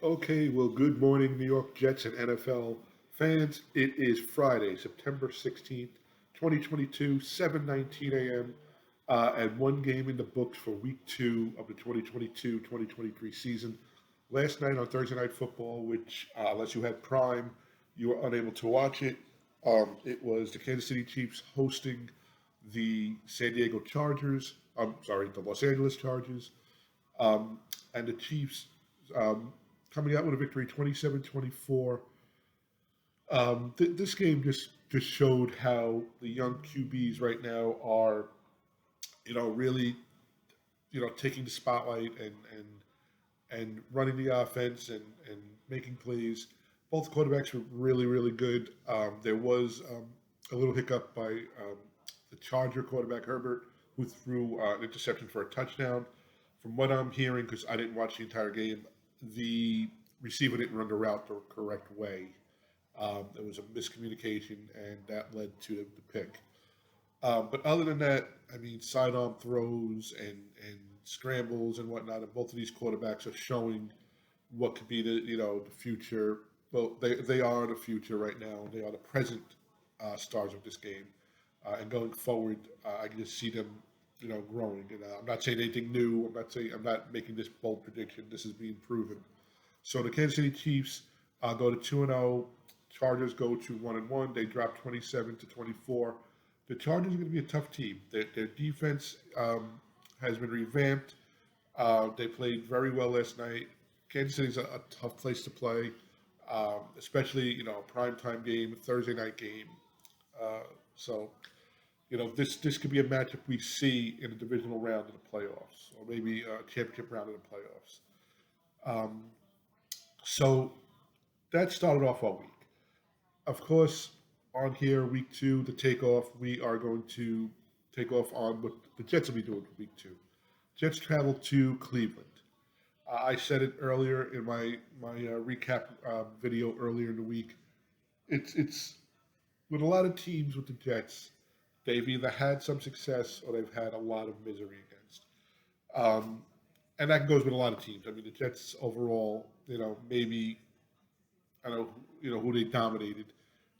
Okay, well, good morning, New York Jets and NFL fans. It is Friday, September 16th, 2022, 7:19 a.m., and one game in the books for week two of the 2022-2023 season. Last night on Thursday Night Football, which, unless you had Prime, you were unable to watch it. It was the Kansas City Chiefs hosting the San Diego Chargers. I'm sorry, the Los Angeles Chargers. Um, and the Chiefs um, coming out with a victory 27-24. This game just showed how the young QBs right now are, really, taking the spotlight and running the offense and making plays. Both quarterbacks were really, really good. There was a little hiccup by the Charger quarterback, Herbert, who threw an interception for a touchdown. From what I'm hearing, because I didn't watch the entire game, the receiver didn't run the route the correct way. There was a miscommunication, and that led to the pick. But other than that, I mean, sidearm throws and scrambles and whatnot, and both of these quarterbacks are showing what could be the future. Well, they are the future right now. They are the present stars of this game, and going forward, I can just see them, growing. And I'm not saying anything new. I'm not making this bold prediction. This is being proven. So the Kansas City Chiefs go to 2-0. Chargers go to 1-1. They drop 27-24. The Chargers are going to be a tough team. Their defense has been revamped. They played very well last night. Kansas City's a tough place to play, especially a primetime game, a Thursday night game. So this could be a matchup we see in a divisional round of the playoffs, or maybe a championship round of the playoffs. Um, so that started off our week. Of course, on here, week two, the takeoff, we are going to take off on what the Jets will be doing for week two. Jets travel to Cleveland. I said it earlier in my recap video earlier in the week. It's with a lot of teams with the Jets, they've either had some success or they've had a lot of misery against. Um, and that goes with a lot of teams. I mean, the Jets overall, maybe I don't know, who they dominated,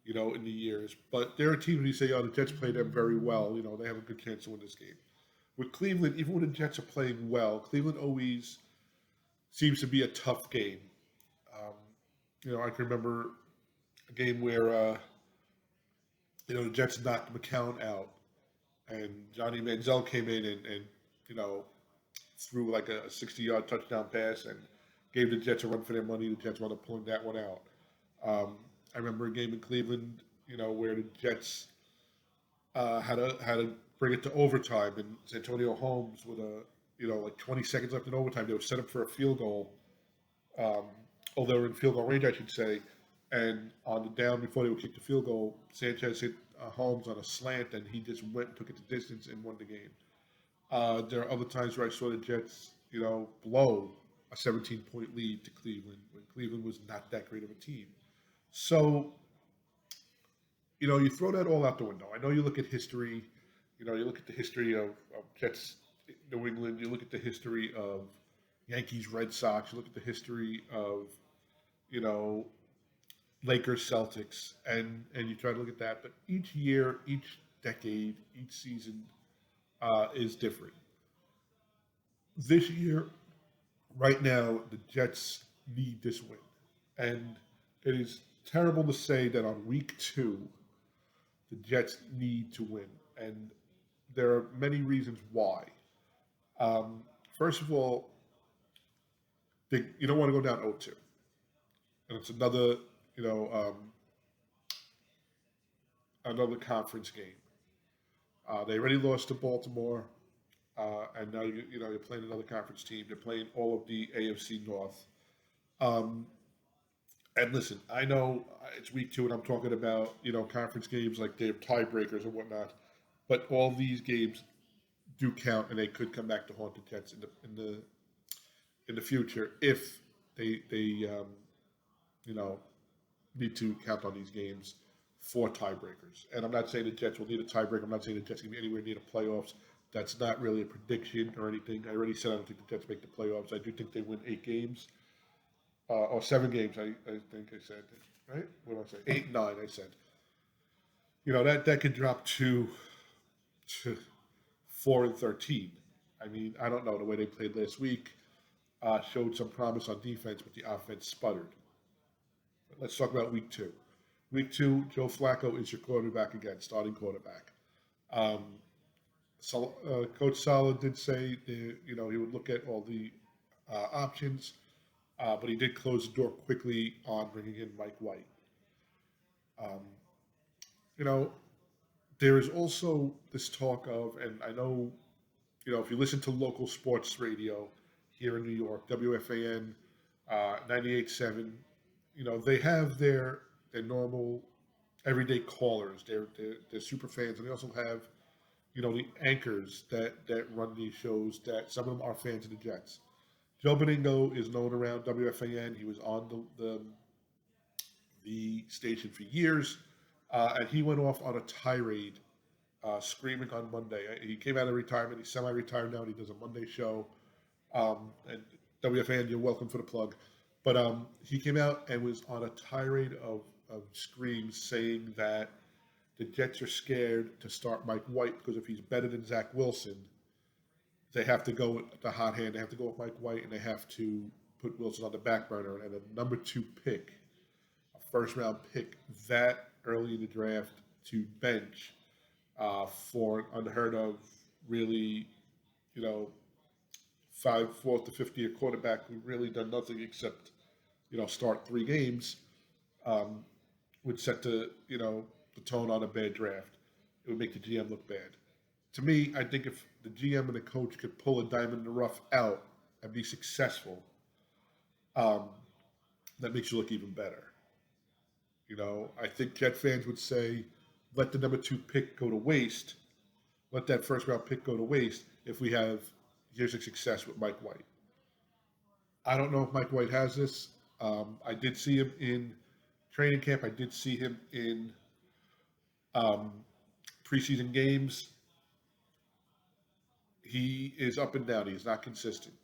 in the years. But there are teams where you say, oh, the Jets played them very well. They have a good chance to win this game. With Cleveland, even when the Jets are playing well, Cleveland always seems to be a tough game. Um, I can remember a game where, the Jets knocked McCown out, and Johnny Manziel came in and threw like a 60-yard touchdown pass and gave the Jets a run for their money. The Jets wound up pulling that one out. I remember a game in Cleveland, where the Jets had to bring it to overtime, and Antonio Holmes with like 20 seconds left in overtime, they were set up for a field goal. Um, or they were in field goal range, I should say. And on the down before they would kick the field goal, Sanchez hit Holmes on a slant, and he just went and took it the distance and won the game. There are other times where I saw the Jets, blow a 17-point lead to Cleveland when Cleveland was not that great of a team. So, you throw that all out the window. I know you look at history, you look at the history of Jets, New England, you look at the history of Yankees, Red Sox, you look at the history of, you know, Lakers, Celtics, and you try to look at that. But each year, each decade, each season is different. This year, right now, the Jets need this win. And it is terrible to say that on week two, the Jets need to win. And there are many reasons why. First of all, you don't want to go down 0-2. And it's you know, um, another conference game. They already lost to Baltimore, and now you're playing another conference team. They're playing all of the AFC North. Um, and listen, I know it's week two, and I'm talking about conference games like they're tiebreakers and whatnot, but all these games do count, and they could come back to haunt the Jets in the future if they you know need to count on these games for tiebreakers. And I'm not saying the Jets will need a tiebreaker. I'm not saying the Jets can be anywhere near the playoffs. That's not really a prediction or anything. I already said I don't think the Jets make the playoffs. I do think they win 8 games. or 7 games. I think I said right. What did I say? 8 and 9. I said. That could drop to 4-13. I mean, I don't know the way they played last week. Showed some promise on defense, but the offense sputtered. But let's talk about week 2. Week 2, Joe Flacco is your quarterback again, starting quarterback. Um, so, Coach Sala did say he would look at all the options, but he did close the door quickly on bringing in Mike White. Um, you know, there is also this talk of, and I know, if you listen to local sports radio here in New York, WFAN 98.7, they have their normal everyday callers. They're super fans, and they also have the anchors that run these shows. That some of them are fans of the Jets. Joe Beningo is known around WFAN. He was on the station for years, and he went off on a tirade, screaming on Monday. He came out of retirement. He's semi-retired now, and he does a Monday show. And WFAN, you're welcome for the plug. But he came out and was on a tirade of screams saying that the Jets are scared to start Mike White because if he's better than Zach Wilson, they have to go with the hot hand. They have to go with Mike White, and they have to put Wilson on the back burner. And a number 2 pick, a first-round pick that early in the draft to bench for an unheard of, really, you know, 4th to 5th-year quarterback who really done nothing except, start 3 games, would set the tone on a bad draft. It would make the GM look bad. To me, I think if the GM and the coach could pull a diamond in the rough out and be successful, um, that makes you look even better. I think Jet fans would say, let the number 2 pick go to waste. Let that first round pick go to waste if we have years of success with Mike White. I don't know if Mike White has this. I did see him in training camp. I did see him in um, preseason games. He is up and down. He is not consistent.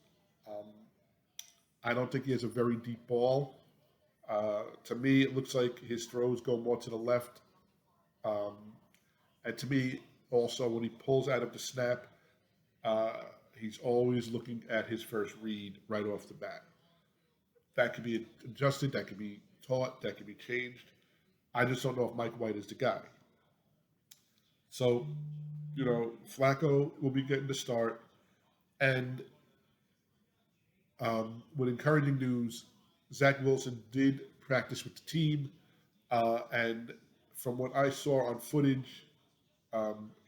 Um, I don't think he has a very deep ball. To me, it looks like his throws go more to the left. Um, and to me, also, when he pulls out of the snap, uh, he's always looking at his first read right off the bat. That could be adjusted, that could be taught, that could be changed. I just don't know if Mike White is the guy. So, Flacco will be getting the start. And with encouraging news, Zach Wilson did practice with the team. And from what I saw on footage,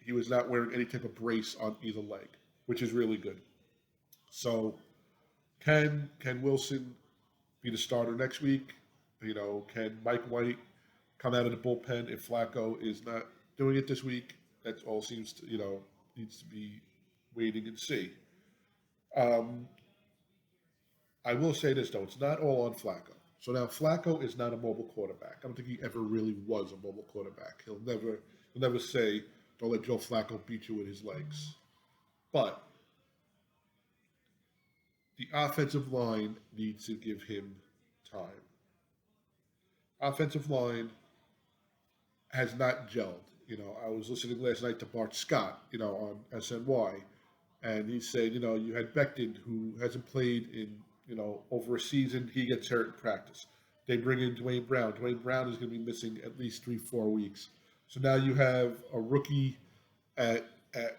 he was not wearing any type of brace on either leg, which is really good. So, can Wilson be the starter next week? Can Mike White come out of the bullpen if Flacco is not doing it this week? That all seems to, needs to be waiting and see. Um, I will say this though, it's not all on Flacco. So now Flacco is not a mobile quarterback. I don't think he ever really was a mobile quarterback. He'll never say, "Don't let Joe Flacco beat you with his legs." But the offensive line needs to give him time. Offensive line has not gelled. I was listening last night to Bart Scott, on SNY, and he said, you had Becton who hasn't played in, over a season. He gets hurt in practice. They bring in Dwayne Brown. Dwayne Brown is going to be missing at least 3-4 weeks. So now you have a rookie at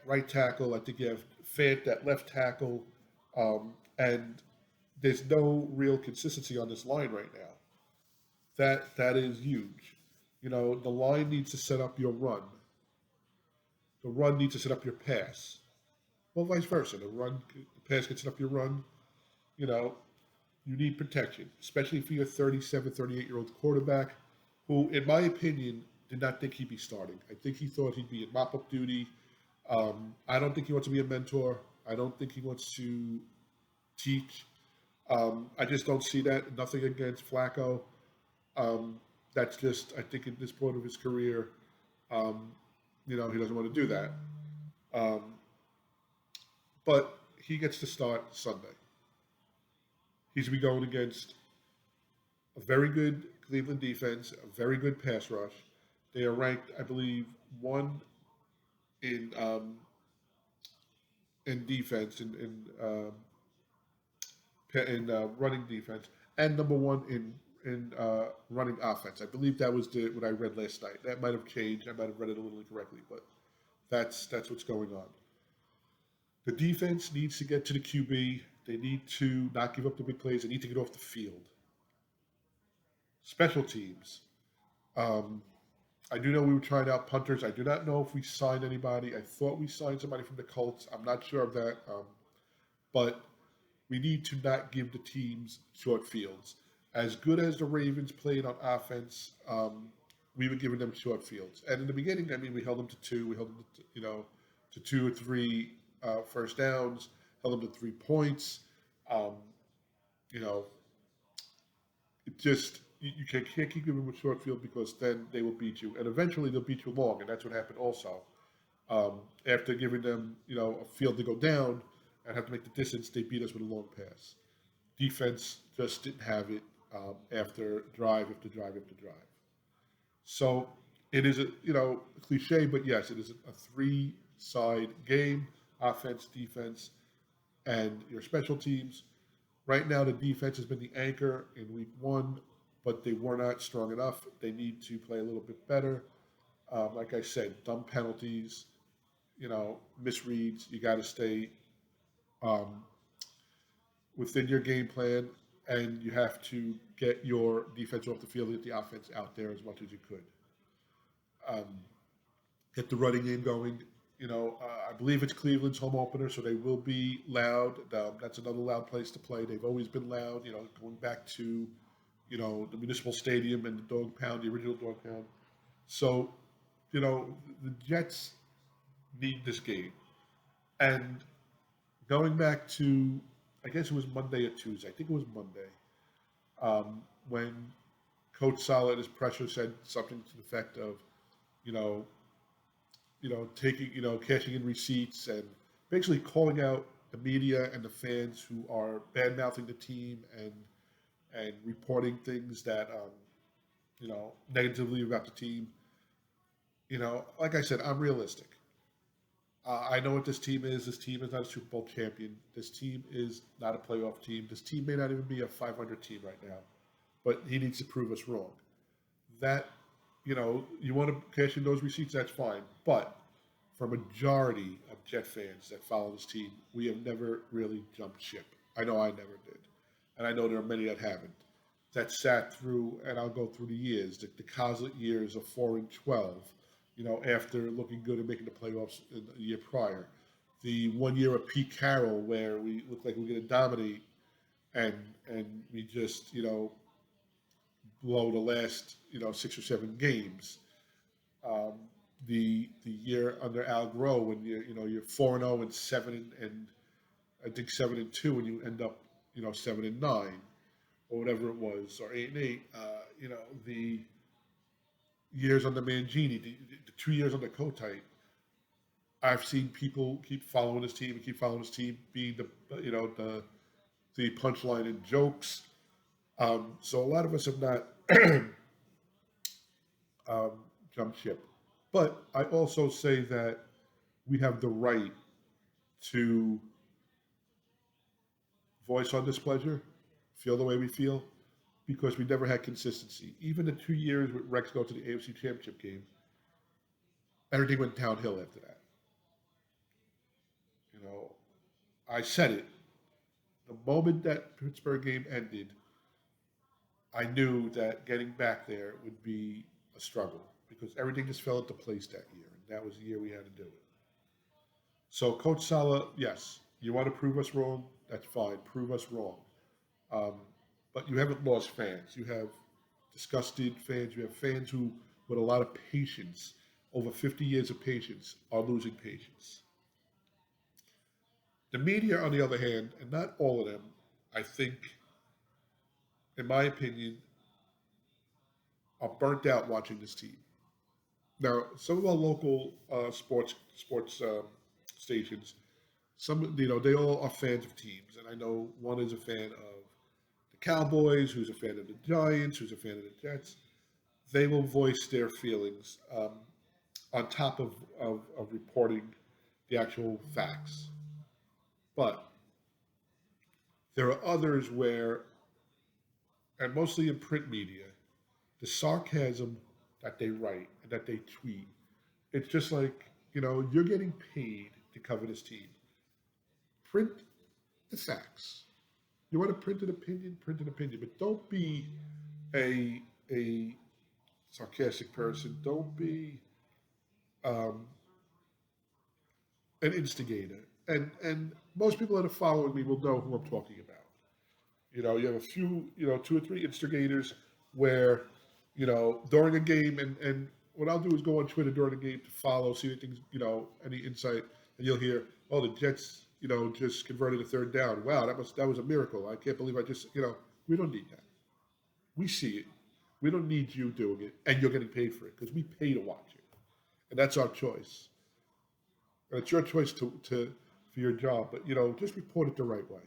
right tackle. I think you have Fant at left tackle, and there's no real consistency on this line right now. That is huge. The line needs to set up your run. The run needs to set up your pass. Well, vice versa. The pass can set up your run. You know, you need protection, especially for your 37, 38-year-old quarterback, who, in my opinion, did not think he'd be starting. I think he thought he'd be in mop-up duty. I don't think he wants to be a mentor. I don't think he wants to teach. I just don't see that. Nothing against Flacco. That's just, I think, at this point of his career, he doesn't want to do that. Um, but he gets to start Sunday. He's going to be going against a very good Cleveland defense, a very good pass rush. They are ranked, I believe, one in defense in running defense, and number one in running offense. I believe that was what I read last night. That might have changed. I might have read it a little incorrectly, but that's what's going on. The defense needs to get to the QB. They need to not give up the big plays. They need to get off the field. Special teams. Um, I do know we were trying out punters. I do not know if we signed anybody. I thought we signed somebody from the Colts. I'm not sure of that. But we need to not give the teams short fields. As good as the Ravens played on offense, we were giving them short fields. And in the beginning, I mean, we held them to two. We held them to, to 2 or 3 first downs. Held them to 3 points. Um, you know, it just you can't keep giving them a short field because then they will beat you, and eventually they'll beat you long, and that's what happened also. After giving them, a field to go down and have to make the distance, they beat us with a long pass. Defense just didn't have it after drive after drive after drive. So it is a cliche, but yes, it is a three-side game: offense, defense, and your special teams. Right now, the defense has been the anchor in week one, but they were not strong enough. They need to play a little bit better. Like I said, dumb penalties, misreads. You got to stay um, within your game plan, and you have to get your defense off the field, get the offense out there as much as you could. Um, get the running game going. I believe it's Cleveland's home opener, so they will be loud. That's another loud place to play. They've always been loud. Going back to the municipal stadium and the dog pound, the original dog pound. So, the Jets need this game. And going back to, I guess it was Monday or Tuesday. I think it was Monday when Coach Sala at his pressure said something to the effect of, you know, taking, cashing in receipts and basically calling out the media and the fans who are bad mouthing the team and reporting things that negatively about the team. Like I said, I'm realistic. I know what this team is. This team is not a Super Bowl champion. This team is not a playoff team. This team may not even be a 500 team right now, but he needs to prove us wrong. That, you want to cash in those receipts, that's fine. But for a majority of Jet fans that follow this team, we have never really jumped ship. I know I never did. And I know there are many that haven't. That sat through, and I'll go through the years, the Coslet years of 4-12, after looking good and making the playoffs in the year prior. The 1 year of Pete Carroll where we looked like we were going to dominate and we just, blow the last, 6 or 7 games. Um, the year under Al Groh when you're 4-0 and 7 and I think 7-2 and you end up 7-9 or whatever it was, or 8-8. The years under Mangini, the 2 years under Kotite, I've seen people keep following his team and keep following his team, being the punchline in jokes. So a lot of us have not um, jumped ship. But I also say that we have the right to voice our displeasure, feel the way we feel, because we never had consistency. Even the 2 years with Rex going to the AFC Championship game, everything went downhill after that. You know, I said it. The moment that Pittsburgh game ended, I knew that getting back there would be a struggle because everything just fell into place that year, and that was the year we had to do it. So, Coach Sala, yes, you want to prove us wrong? That's fine. Prove us wrong. Um, but you haven't lost fans. You have disgusted fans. You have fans who, with a lot of patience, over 50 years of patience, are losing patience. The media, on the other hand, and not all of them, I think, in my opinion, are burnt out watching this team. Now, some of our local sports stations, some they all are fans of teams, and I know one is a fan of the Cowboys, who's a fan of the Giants, who's a fan of the Jets, they will voice their feelings on top of reporting the actual facts. But there are others where, and mostly in print media, the sarcasm that they write and that they tweet, it's just like, you're getting paid to cover this team. Print the facts. You want to print an opinion, but don't be a sarcastic person. Don't be um, an instigator. And most people that are following me will know who I'm talking about. You have a few, two or three instigators where, during a game, and what I'll do is go on Twitter during the game to follow, see anything, any insight, and you'll hear, oh, the Jets, just converted a third down. Wow, that was a miracle. I can't believe I just, we don't need that. We see it. We don't need you doing it, and you're getting paid for it because we pay to watch it, and that's our choice. And it's your choice to for your job, but just report it the right way.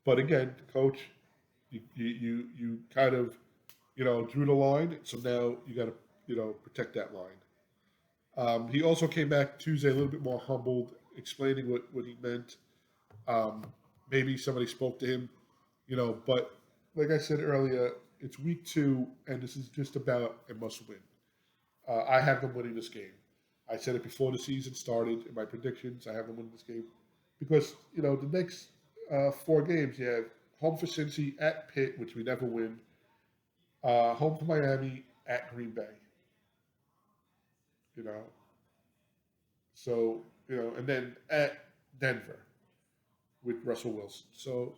But again, coach, you kind of drew the line, so now you got to protect that line. He also came back Tuesday a little bit more humbled, explaining what he meant. Um, Maybe somebody spoke to him, but like I said earlier, it's week 2, and this is just about a must win. I have them winning this game. I said it before the season started in my predictions. I have them winning this game because the next 4 games you have home for Cincy, at Pitt, which we never win, home for Miami, at Green Bay. You know, so and then at Denver with Russell Wilson. So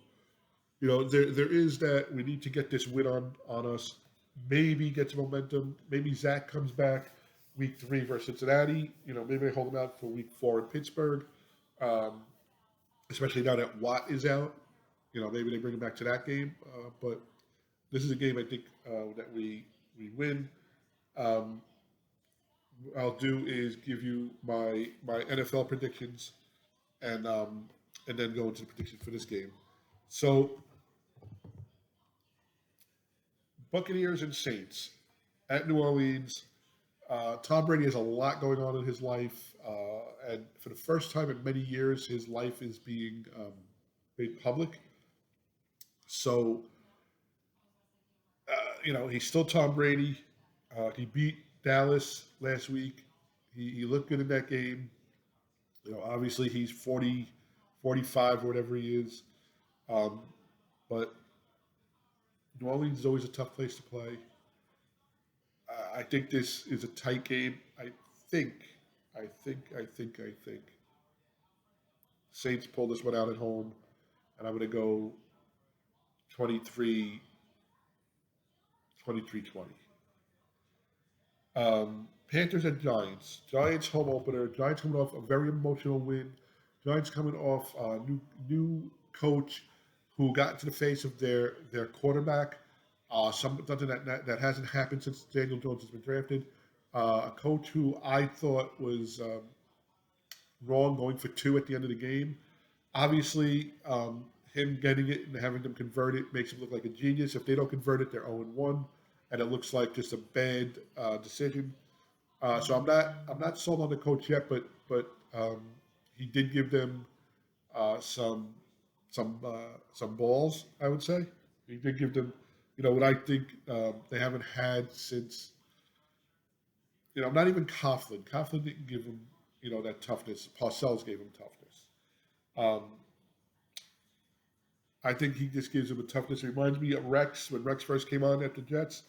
there is that we need to get this win on us. Maybe get some momentum. Maybe Zach comes back week 3 versus Cincinnati. Maybe they hold him out for week 4 in Pittsburgh. Um, Especially now that Watt is out. Maybe they bring him back to that game. But this is a game I think that we win. Um, I'll do is give you my NFL predictions and then go into the predictions for this game. So Buccaneers and Saints at New Orleans. Tom Brady has a lot going on in his life, and for the first time in many years, his life is being made public. So, he's still Tom Brady. He beat Dallas last week. He looked good in that game. Obviously he's 40, 45 or whatever he is. Um, but New Orleans is always a tough place to play. I think this is a tight game. Think, I think Saints pull this one out at home, and I'm going to go 23, 23-20. Panthers and Giants. Giants home opener. Giants coming off a very emotional win. Giants coming off a new coach who got into the face of their quarterback. Something that hasn't happened since Daniel Jones has been drafted. A coach who I thought was wrong going for 2 at the end of the game. Obviously, him getting it and having them convert it makes him look like a genius. If they don't convert it, they're 0-1, and it looks like just a bad decision. So I'm not sold on the coach yet, but he did give them uh, some some balls. I would say he did give them, what I think they haven't had since, not even Coughlin. Coughlin didn't give him that toughness. Parcells gave him toughness. Um, I think he just gives him a toughness. It reminds me of Rex when Rex first came on at the Jets.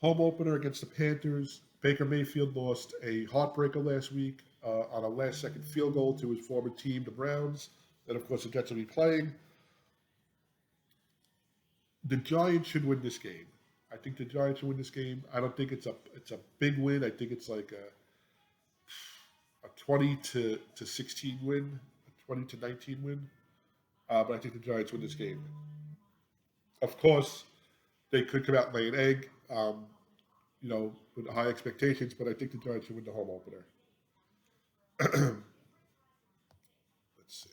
Home opener against the Panthers. Baker Mayfield lost a heartbreaker last week on a last second field goal to his former team, the Browns. And of course, the Jets will be playing. The Giants should win this game. I think the Giants should win this game. I don't think it's a big win. I think it's like a 20 to 16 win, a 20 to 19 win. But I think the Giants win this game. Of course, they could come out and lay an egg, with high expectations, but I think the Giants should win the home opener. Let's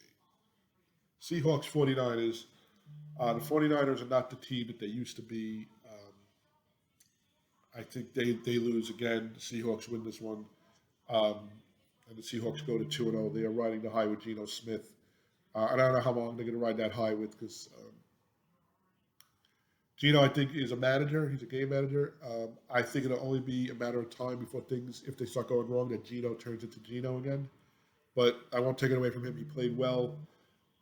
see. Seahawks 49ers. The 49ers are not the team that they used to be. I think they lose again. The Seahawks win this one. Um, and the Seahawks go to 2-0. They are riding the high with Geno Smith. And I don't know how long they're going to ride that high with because Geno, I think, is a manager. He's a game manager. I think it'll only be a matter of time before things, if they start going wrong, that Geno turns into Geno again. But I won't take it away from him. He played well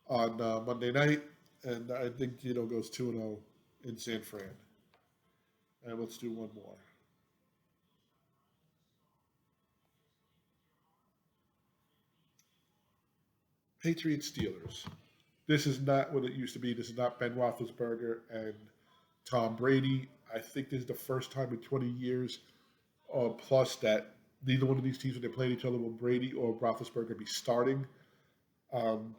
on Monday night, and I think Geno goes 2-0 in San Fran. And let's do one more. Patriots Steelers. This is not what it used to be. This is not Ben Roethlisberger and Tom Brady. I think this is the first time in 20 years plus that neither one of these teams, when they played each other, will Brady or Roethlisberger be starting. Um,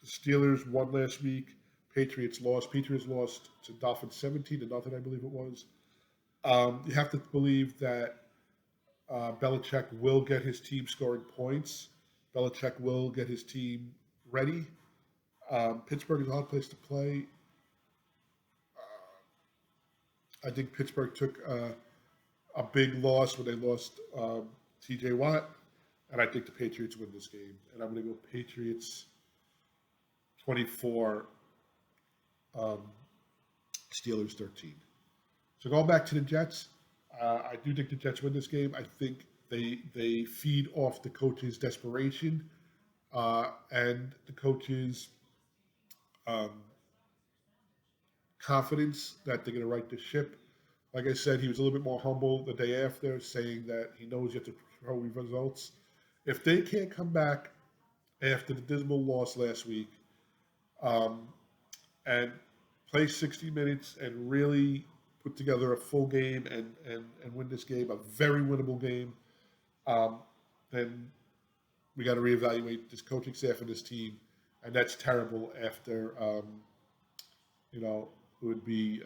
the Steelers won last week. Patriots lost. Patriots lost to Dolphins 17-0, I believe it was. You have to believe that Belichick will get his team scoring points. Belichick will get his team ready. Pittsburgh is a hard place to play. I think Pittsburgh took a big loss when they lost T.J. Watt, and I think the Patriots win this game. And I'm going to go Patriots 24, um, Steelers 13. So going back to the Jets, I do think the Jets win this game. I think they feed off the coach's desperation and the coach's um, confidence that they're going to right the ship. Like I said, he was a little bit more humble the day after, saying that he knows you have to throw results. If they can't come back after the dismal loss last week um, and play 60 minutes and really put together a full game and win this game, a very winnable game, then we got to reevaluate this coaching staff and this team. And that's terrible after, it would be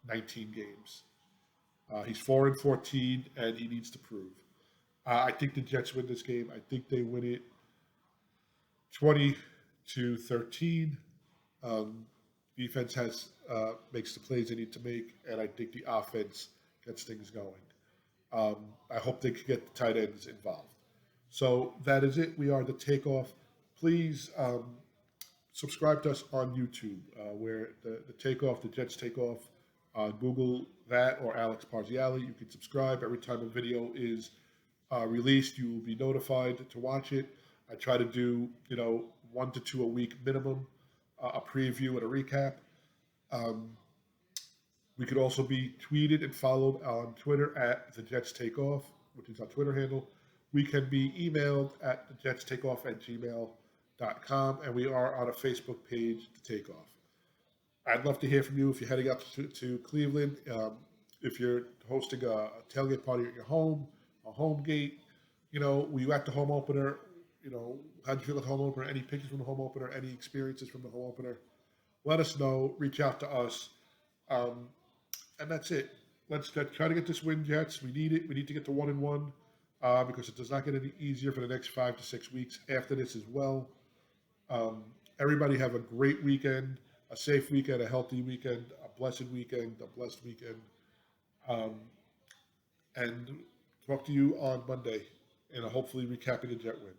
19 games. He's 4-14, and he needs to prove. I think the Jets win this game. I think they win it 20-13. Defense makes the plays they need to make, and I think the offense gets things going. I hope they can get the tight ends involved. So that is it. We are the Takeoff. Please subscribe to us on YouTube, where the Takeoff, the Jets Takeoff. Google that or Alex Parziali. You can subscribe. Every time a video is released, you will be notified to watch it. I try to do, 1 to 2 a week minimum, a preview and a recap. We could also be tweeted and followed on Twitter at the Jets Takeoff, which is our Twitter handle. We can be emailed at thejetstakeoff@gmail.com, and we are on a Facebook page, The Takeoff. I'd love to hear from you if you're heading up to Cleveland. If you're hosting a tailgate party at your home, a home gate, were you at the home opener? How did you feel at the home opener? Any pictures from the home opener? Any experiences from the home opener? Let us know. Reach out to us. And that's it. Let's try to get this win, Jets. We need it. We need to get to 1-1 because it does not get any easier for the next 5 to 6 weeks after this as well. Everybody have a great weekend. A safe weekend, a healthy weekend, a blessed weekend, a blessed weekend. And talk to you on Monday and hopefully recapping the Jet win.